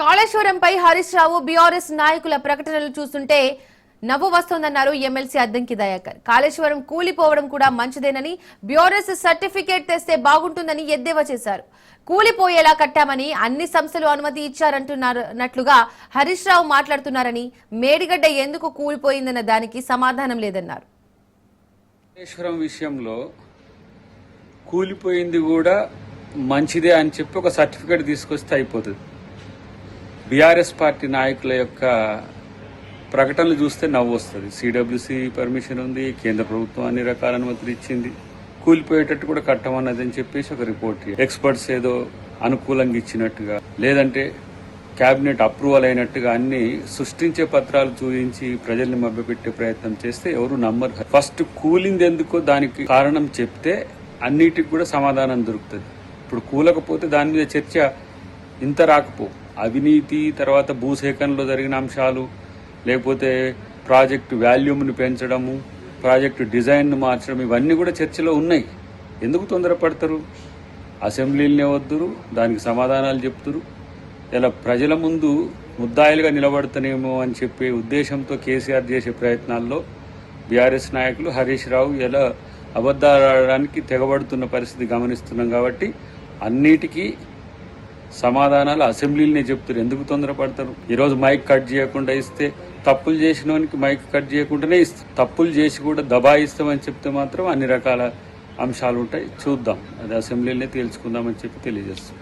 కాళేశ్వరంపై Harish Rao BRS నాయకుల ప్రకటనలు చూస్తుంటే నవ్వు వస్తోందన్నారు ఎమ్మెల్సీ అద్దంకి దయాకర్. కాళేశ్వరం కూలిపోవడం కూడా మంచిదేనని, బీఆర్ఎస్ సర్టిఫికేట్ తెస్తే బాగుంటుందని ఎద్దేవా చేశారు. కూలిపోయేలా కట్టామని అన్ని సంస్థలు అనుమతి ఇచ్చారంటున్నట్లుగా హరీష్ రావు మాట్లాడుతున్నారని, మేడిగడ్డ ఎందుకు కూలిపోయిందన్న దానికి సమాధానం లేదన్నారు. కాళేశ్వరం విషయంలో కూలిపోయింది కూడా మంచిదే అని చెప్పి ఒక సర్టిఫికేట్ తీసుకొస్తే అయిపోతుంది. బీఆర్ఎస్ పార్టీ నాయకుల యొక్క ప్రకటనలు చూస్తే నవ్వు వస్తుంది. సిడబ్ల్యూసి పర్మిషన్ ఉంది, కేంద్ర ప్రభుత్వం అన్ని రకాల అనుమతులు ఇచ్చింది, కూలిపోయేటట్టు కూడా కట్టమన్నది అని చెప్పేసి ఒక రిపోర్ట్. ఎక్స్పర్ట్స్ ఏదో అనుకూలంగా ఇచ్చినట్టుగా, లేదంటే క్యాబినెట్ అప్రూవల్ అయినట్టుగా అన్ని సృష్టించే పత్రాలు చూపించి ప్రజల్ని మభ్యపెట్టే ప్రయత్నం చేస్తే ఎవరు నమ్మరు. ఫస్ట్ కూలింది ఎందుకో దానికి కారణం చెప్తే అన్నిటికి కూడా సమాధానం దొరుకుతుంది. ఇప్పుడు కూలకపోతే దాని మీద చర్చ ఇంత రాకపో. అవినీతి, తర్వాత భూసేకరణలో జరిగిన అంశాలు, లేకపోతే ప్రాజెక్టు వాల్యూమ్ని పెంచడము, ప్రాజెక్టు డిజైన్ను మార్చడం, ఇవన్నీ కూడా చర్చలో ఉన్నాయి. ఎందుకు తొందరపడతారు? అసెంబ్లీలనే వద్దురు, దానికి సమాధానాలు చెప్తురు. ఇలా ప్రజల ముందు ముద్దాయిలుగా నిలబడతానేమో అని చెప్పే ఉద్దేశంతో కేసీఆర్ చేసే ప్రయత్నాల్లో బీఆర్ఎస్ నాయకులు హరీష్ రావు ఇలా అబద్ధాలాడడానికి తెగబడుతున్న పరిస్థితి గమనిస్తున్నాం. కాబట్టి అన్నిటికీ సమాధానాలు అసెంబ్లీలనే చెప్తారు. ఎందుకు తొందరపడతారు? ఈరోజు మైక్ కట్ చేయకుండా ఇస్తే, తప్పులు చేసినోనికి మైక్ కట్ చేయకుండానే ఇస్తాం. తప్పులు చేసి కూడా దబాయిస్తామని చెప్తే మాత్రం అన్ని రకాల అంశాలు ఉంటాయి. చూద్దాం, అది అసెంబ్లీలనే తేల్చుకుందామని చెప్పి తెలియజేస్తాం.